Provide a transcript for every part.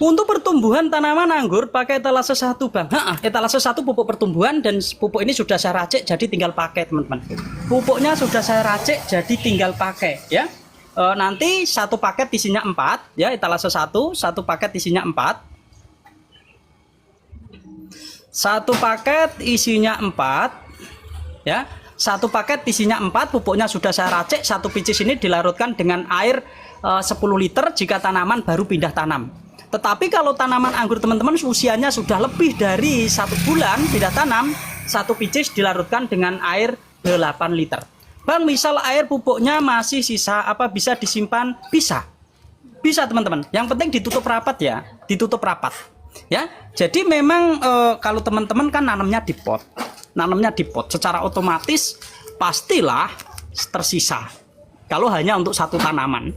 Untuk pertumbuhan tanaman anggur pakai etalase 1 bang. Etalase 1 pupuk pertumbuhan, dan pupuk ini sudah saya racik jadi tinggal pakai teman-teman. Pupuknya sudah saya racik jadi tinggal pakai ya. Nanti satu paket isinya 4 ya, etalase 1, satu paket isinya 4. Satu paket isinya 4 ya. Satu paket isinya 4, pupuknya sudah saya racik. Satu pieces ini dilarutkan dengan air 10 liter jika tanaman baru pindah tanam. Tetapi kalau tanaman anggur teman-teman usianya sudah lebih dari 1 bulan pindah tanam, satu pieces dilarutkan dengan air 8 liter. Bang, misal air pupuknya masih sisa, apa bisa disimpan? Bisa. Bisa teman-teman. Yang penting ditutup rapat ya, ditutup rapat. Ya. Jadi memang kalau teman-teman kan nanamnya di pot. Nanamnya di pot secara otomatis pastilah tersisa. Kalau hanya untuk satu tanaman,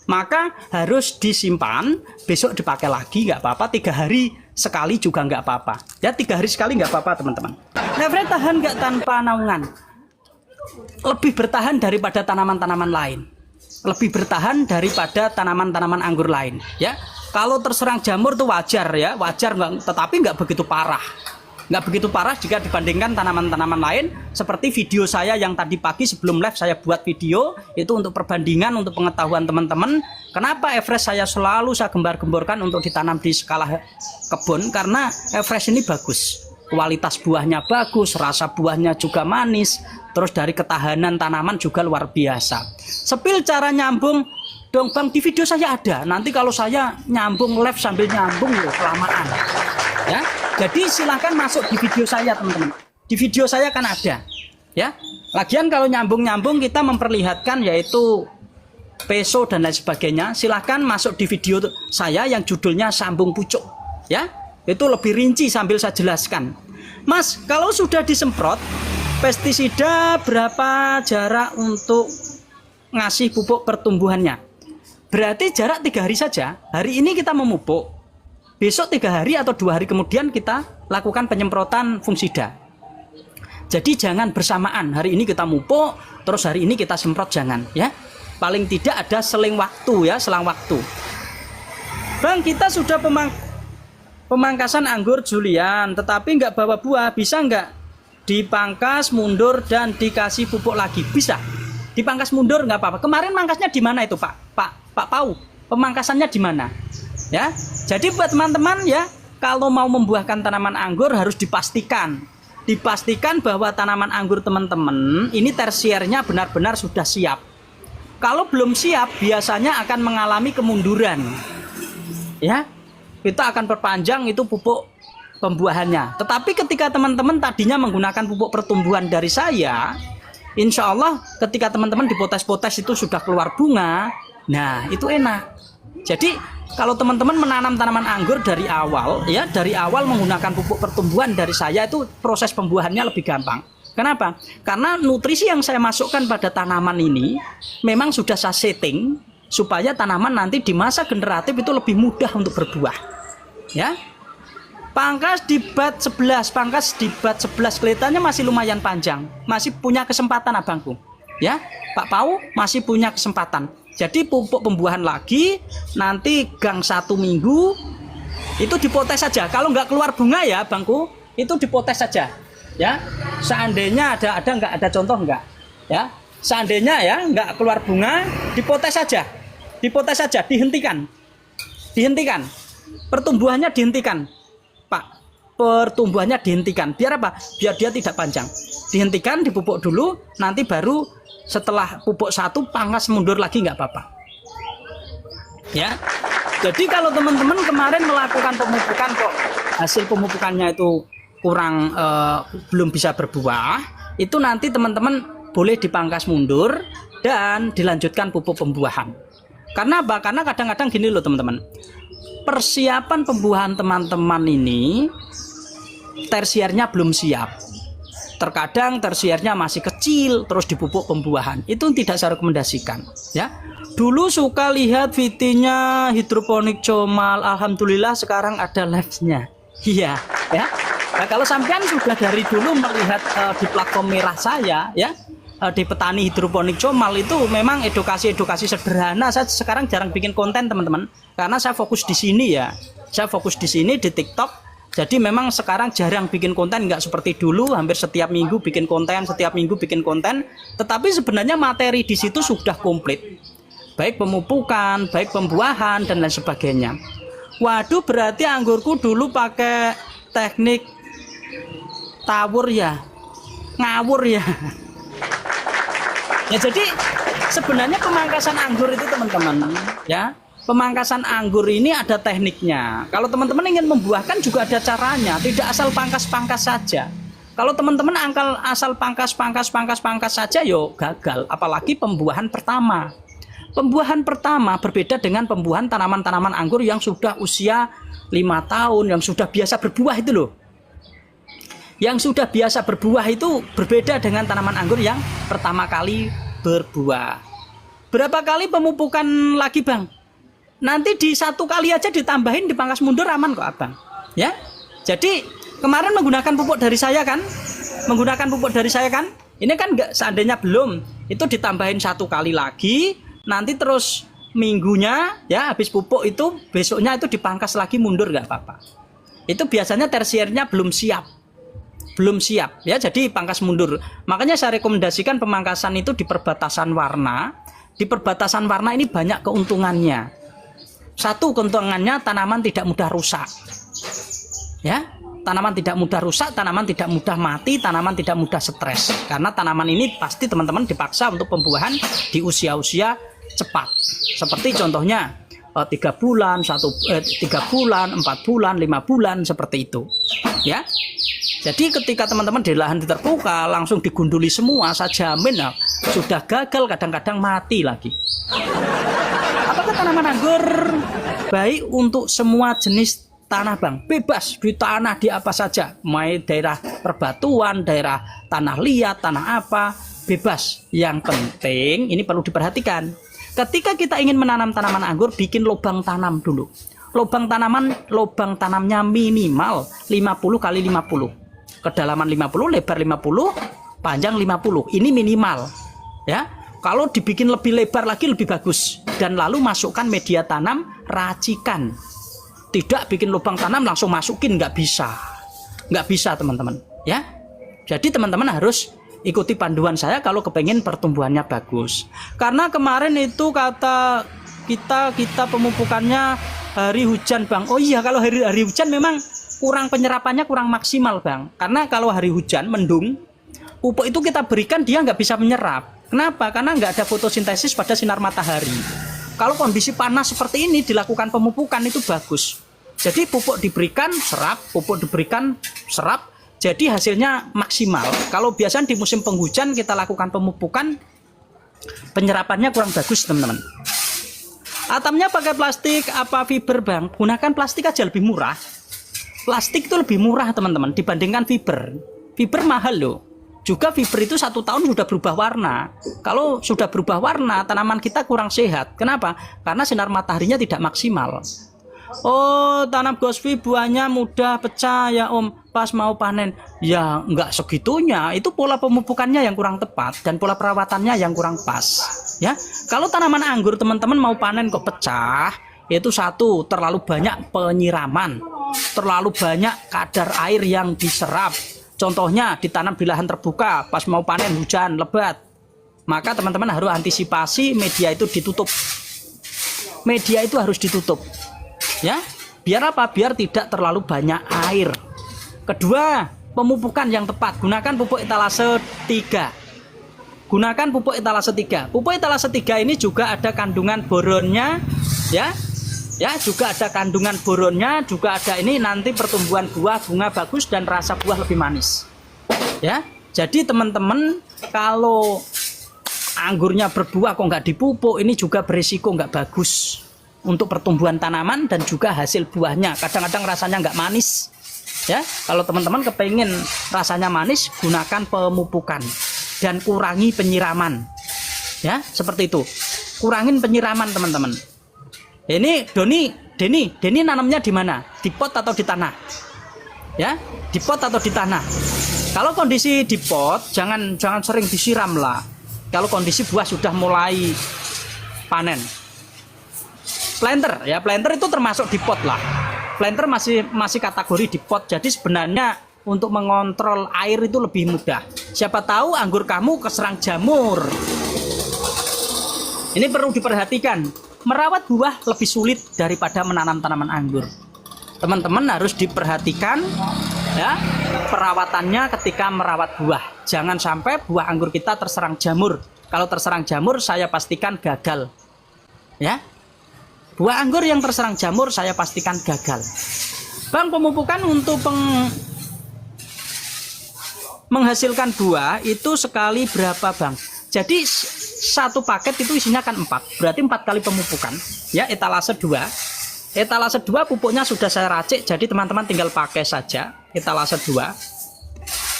maka harus disimpan, besok dipakai lagi nggak apa-apa, 3 hari sekali juga nggak apa-apa ya, 3 hari sekali nggak apa-apa teman-teman. Nevret tahan nggak tanpa naungan? Lebih bertahan daripada tanaman-tanaman lain, lebih bertahan daripada tanaman-tanaman anggur lain ya. Kalau terserang jamur tuh wajar ya, wajar nggak, tetapi nggak begitu parah. Nggak begitu parah jika dibandingkan tanaman-tanaman lain. Seperti video saya yang tadi pagi sebelum live saya buat video itu untuk perbandingan, untuk pengetahuan teman-teman. Kenapa Everest saya selalu saya gembar-gemborkan untuk ditanam di skala kebun, karena Everest ini bagus, kualitas buahnya bagus, rasa buahnya juga manis, terus dari ketahanan tanaman juga luar biasa. Sepil cara nyambung dong bang, di video saya ada. Nanti kalau saya nyambung live sambil nyambung loh kelamaan ya. Jadi silahkan masuk di video saya teman-teman. Di video saya kan ada ya. Lagian kalau nyambung-nyambung kita memperlihatkan yaitu peso dan lain sebagainya. Silahkan masuk di video saya yang judulnya sambung pucuk ya. Itu lebih rinci sambil saya jelaskan. Mas, kalau sudah disemprot pestisida, berapa jarak untuk ngasih pupuk pertumbuhannya? Berarti jarak 3 hari saja. Hari ini kita memupuk, besok 3 hari atau 2 hari kemudian kita lakukan penyemprotan fungisida. Jadi jangan bersamaan, hari ini kita mupuk terus hari ini kita semprot, jangan ya. Paling tidak ada seling waktu ya, selang waktu. Bang, kita sudah pemangkasan anggur Julian tetapi nggak bawa buah, bisa nggak dipangkas mundur dan dikasih pupuk lagi? Bisa. Dipangkas mundur nggak apa-apa. Kemarin mangkasnya di mana itu Pak Pau? Pemangkasannya di mana? Ya, jadi buat teman-teman ya, kalau mau membuahkan tanaman anggur harus dipastikan bahwa tanaman anggur teman-teman ini tersiernya benar-benar sudah siap. Kalau belum siap biasanya akan mengalami kemunduran ya, kita akan perpanjang itu pupuk pembuahannya. Tetapi ketika teman-teman tadinya menggunakan pupuk pertumbuhan dari saya, insya Allah ketika teman-teman dipotes-potes itu sudah keluar bunga, nah itu enak. Jadi kalau teman-teman menanam tanaman anggur dari awal ya, dari awal menggunakan pupuk pertumbuhan dari saya, itu proses pembuahannya lebih gampang. Kenapa? Karena nutrisi yang saya masukkan pada tanaman ini memang sudah saya setting supaya tanaman nanti di masa generatif itu lebih mudah untuk berbuah. Ya. Pangkas di bat 11, pangkas di bat 11 kelihatannya masih lumayan panjang. Masih punya kesempatan abangku. Ya, Pak Pau masih punya kesempatan. Jadi pupuk pembuahan lagi, nanti gang 1 minggu itu dipotes saja. Kalau nggak keluar bunga ya bangku, itu dipotes saja. Ya, seandainya ada nggak ada contoh nggak? Ya, seandainya ya nggak keluar bunga, dipotes saja, dihentikan, pertumbuhannya dihentikan, Pak. Pertumbuhannya dihentikan. Biar apa? Biar dia tidak panjang. Dihentikan, dipupuk dulu, nanti baru setelah pupuk 1 pangkas mundur lagi nggak apa-apa. Ya. Jadi kalau teman-teman kemarin melakukan pemupukan kok hasil pemupukannya itu kurang belum bisa berbuah, itu nanti teman-teman boleh dipangkas mundur dan dilanjutkan pupuk pembuahan. Karena apa? Karena kadang-kadang gini loh teman-teman. Persiapan pembuahan teman-teman ini tersiernya belum siap. Terkadang tersiernya masih kecil terus dipupuk pembuahan. Itu tidak saya rekomendasikan ya. Dulu suka lihat VT-nya hidroponik Comal, alhamdulillah sekarang ada live-nya. Iya ya. Nah, kalau sampean sudah dari dulu melihat di platform merah saya ya, di petani hidroponik Comal itu memang edukasi sederhana. Saya sekarang jarang bikin konten teman-teman, karena saya fokus di sini ya. Saya fokus di sini di TikTok. Jadi memang sekarang jarang bikin konten, nggak seperti dulu hampir setiap minggu bikin konten, Tetapi sebenarnya materi di situ sudah komplit. Baik pemupukan, baik pembuahan dan lain sebagainya. Waduh, berarti anggurku dulu pakai teknik tawur ya, ngawur ya. Ya jadi sebenarnya pemangkasan anggur itu teman-teman ya, pemangkasan anggur ini ada tekniknya. Kalau teman-teman ingin membuahkan juga ada caranya, tidak asal pangkas-pangkas saja. Kalau teman-teman asal pangkas saja yo gagal, apalagi pembuahan pertama. Pembuahan pertama berbeda dengan pembuahan tanaman-tanaman anggur yang sudah usia 5 tahun, yang sudah biasa berbuah itu loh. Yang sudah biasa berbuah itu berbeda dengan tanaman anggur yang pertama kali berbuah. Berapa kali pemupukan lagi bang? Nanti di 1 kali aja ditambahin dipangkas mundur aman kok abang. Ya, jadi kemarin menggunakan pupuk dari saya kan? Ini kan nggak, seandainya belum, itu ditambahin 1 kali lagi. Nanti terus minggunya ya habis pupuk itu besoknya itu dipangkas lagi mundur nggak apa-apa. Itu biasanya tersiernya belum siap ya, jadi pangkas mundur. Makanya saya rekomendasikan pemangkasan itu di perbatasan warna. Di perbatasan warna ini banyak keuntungannya. Satu keuntungannya, tanaman tidak mudah rusak ya, tanaman tidak mudah rusak, tanaman tidak mudah mati, tanaman tidak mudah stres. Karena tanaman ini pasti teman-teman dipaksa untuk pembuahan di usia-usia cepat. Seperti contohnya 3 bulan, 3 bulan, 4 bulan, 5 bulan, seperti itu ya. Jadi ketika teman-teman di lahan terbuka langsung digunduli semua, saya jamin nah, sudah gagal, kadang-kadang mati lagi. Apakah tanaman anggur baik untuk semua jenis tanah bang? Bebas di tanah di apa saja, mau daerah perbatuan, daerah tanah liat, tanah apa, bebas. Yang penting ini perlu diperhatikan. Ketika kita ingin menanam tanaman anggur, bikin lubang tanam dulu. Lubang tanamnya minimal 50 kali 50. Kedalaman 50, lebar 50, panjang 50. Ini minimal ya. Kalau dibikin lebih lebar lagi lebih bagus. Dan lalu masukkan media tanam racikan. Tidak bikin lubang tanam langsung masukin, nggak bisa teman-teman ya. Jadi teman-teman harus ikuti panduan saya kalau kepengen pertumbuhannya bagus. Karena kemarin itu kata kita pemupukannya hari hujan bang. Oh iya, kalau hari hujan memang penyerapannya kurang maksimal bang. Karena kalau hari hujan mendung, pupuk itu kita berikan dia nggak bisa menyerap. Kenapa? Karena nggak ada fotosintesis pada sinar matahari. Kalau kondisi panas seperti ini dilakukan pemupukan itu bagus. Jadi pupuk diberikan serap, jadi hasilnya maksimal. Kalau biasanya di musim penghujan kita lakukan pemupukan, penyerapannya kurang bagus teman-teman. Atapnya pakai plastik apa fiber bang? Gunakan plastik aja, lebih murah. Plastik itu lebih murah teman-teman dibandingkan fiber. Fiber mahal loh. Juga fiber itu 1 tahun sudah berubah warna. Kalau sudah berubah warna, tanaman kita kurang sehat. Kenapa? Karena sinar mataharinya tidak maksimal. Oh, tanam gosvi buahnya mudah pecah ya om, pas mau panen. Ya nggak segitunya, itu pola pemupukannya yang kurang tepat dan pola perawatannya yang kurang pas. Ya, kalau tanaman anggur teman-teman mau panen kok pecah, itu satu, terlalu banyak penyiraman, terlalu banyak kadar air yang diserap. Contohnya ditanam di lahan terbuka, pas mau panen hujan lebat, maka teman-teman harus antisipasi media itu ditutup. Media itu harus ditutup. Ya, biar apa? Biar tidak terlalu banyak air. Kedua, pemupukan yang tepat. Gunakan pupuk etalase 3. Gunakan pupuk etalase 3. Pupuk etalase 3 ini juga ada kandungan boronnya, ya. Ya, juga ada kandungan boronnya, juga ada ini nanti pertumbuhan buah, bunga bagus dan rasa buah lebih manis. Ya. Jadi teman-teman kalau anggurnya berbuah kok nggak dipupuk, ini juga berisiko nggak bagus untuk pertumbuhan tanaman dan juga hasil buahnya. Kadang-kadang rasanya nggak manis. Ya, kalau teman-teman kepengen rasanya manis, gunakan pemupukan dan kurangi penyiraman. Ya, seperti itu. Kurangin penyiraman teman-teman. Ini Denny nanamnya di mana? Di pot atau di tanah? Ya, di pot atau di tanah. Kalau kondisi di pot, jangan sering disiram lah. kalau kondisi buah sudah mulai panen. Planter ya, planter itu termasuk di pot lah. Planter masih kategori di pot. Jadi sebenarnya untuk mengontrol air itu lebih mudah. Siapa tahu anggur kamu keserang jamur. Ini perlu diperhatikan. Merawat buah lebih sulit daripada menanam tanaman anggur. Teman-teman harus diperhatikan ya perawatannya ketika merawat buah. Jangan sampai buah anggur kita terserang jamur. Kalau terserang jamur saya pastikan gagal. Ya. Buah anggur yang terserang jamur saya pastikan gagal. Bang, pemupukan untuk menghasilkan buah itu sekali berapa, Bang? Jadi satu paket itu isinya kan 4. Berarti 4 kali pemupukan. Ya, etalase 2. Etalase 2 pupuknya sudah saya racik, jadi teman-teman tinggal pakai saja etalase 2.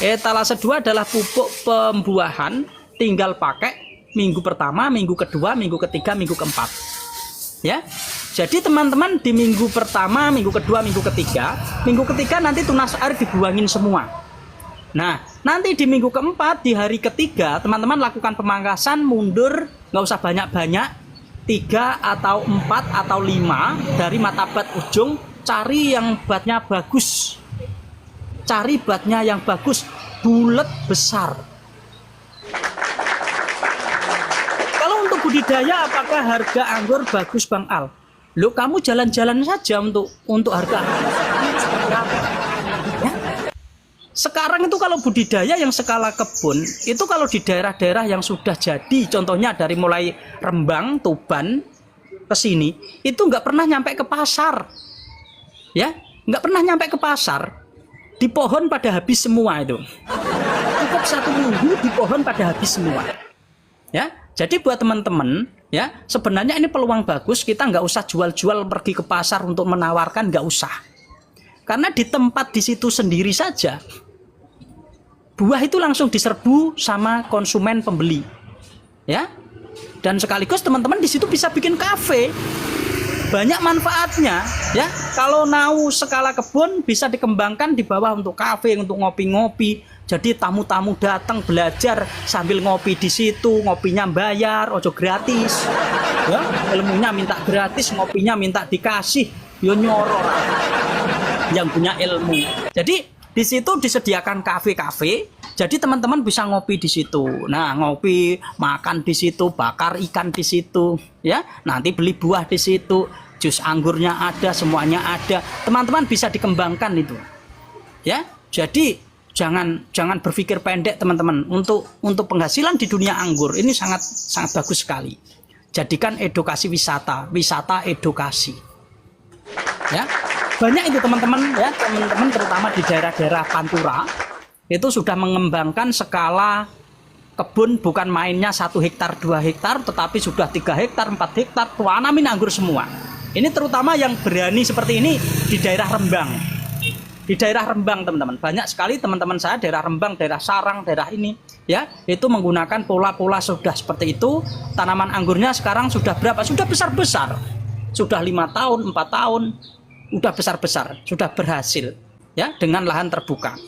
Etalase 2 adalah pupuk pembuahan, tinggal pakai minggu pertama, minggu kedua, minggu ketiga, minggu keempat. Ya, jadi teman-teman di minggu pertama, minggu kedua, minggu ketiga nanti tunas air dibuangin semua. Nah, nanti di minggu keempat, di hari ketiga, teman-teman lakukan pemangkasan, mundur, nggak usah banyak-banyak, 3 atau 4 atau 5 dari mata bat ujung, cari yang batnya bagus. Cari batnya yang bagus, bulat besar. Budidaya apakah harga anggur bagus, Bang Al? Loh, kamu jalan-jalan saja untuk harga ya? Sekarang itu kalau budidaya yang skala kebun itu kalau di daerah-daerah yang sudah jadi, contohnya dari mulai Rembang, Tuban ke sini, itu nggak pernah nyampe ke pasar ya, nggak pernah nyampe ke pasar. Di pohon pada habis semua itu, cukup 1 minggu di pohon pada habis semua ya. Jadi buat teman-teman ya, sebenarnya ini peluang bagus. Kita nggak usah jual-jual pergi ke pasar untuk menawarkan, nggak usah. Karena di tempat di situ sendiri saja buah itu langsung diserbu sama konsumen pembeli ya. Dan sekaligus teman-teman di situ bisa bikin kafe. Banyak manfaatnya ya. Kalau mau skala kebun bisa dikembangkan di bawah untuk kafe, untuk ngopi-ngopi. Jadi tamu-tamu datang belajar sambil ngopi di situ, ngopinya bayar, ojo gratis. Ya, ilmunya minta gratis, ngopinya minta dikasih, yo nyoro yang punya ilmu. Jadi di situ disediakan kafe-kafe, jadi teman-teman bisa ngopi di situ. Nah, ngopi, makan di situ, bakar ikan di situ, ya. Nanti beli buah di situ, jus anggurnya ada, semuanya ada. Teman-teman bisa dikembangkan itu. Ya. Jadi jangan berpikir pendek, teman-teman. Untuk penghasilan di dunia anggur ini sangat bagus sekali. Jadikan edukasi wisata edukasi. Ya. Banyak itu teman-teman ya, teman-teman terutama di daerah-daerah Pantura itu sudah mengembangkan skala kebun, bukan mainnya 1 hektar 2 hektar, tetapi sudah 3 hektar 4 hektar tanamin anggur semua. Ini terutama yang berani seperti ini di daerah Rembang. Di daerah Rembang teman-teman, banyak sekali teman-teman saya daerah Rembang, daerah Sarang, daerah ini ya, itu menggunakan pola-pola sudah seperti itu. Tanaman anggurnya sekarang sudah berapa? Sudah besar-besar. Sudah 5 tahun, 4 tahun, udah besar-besar, sudah berhasil ya dengan lahan terbuka.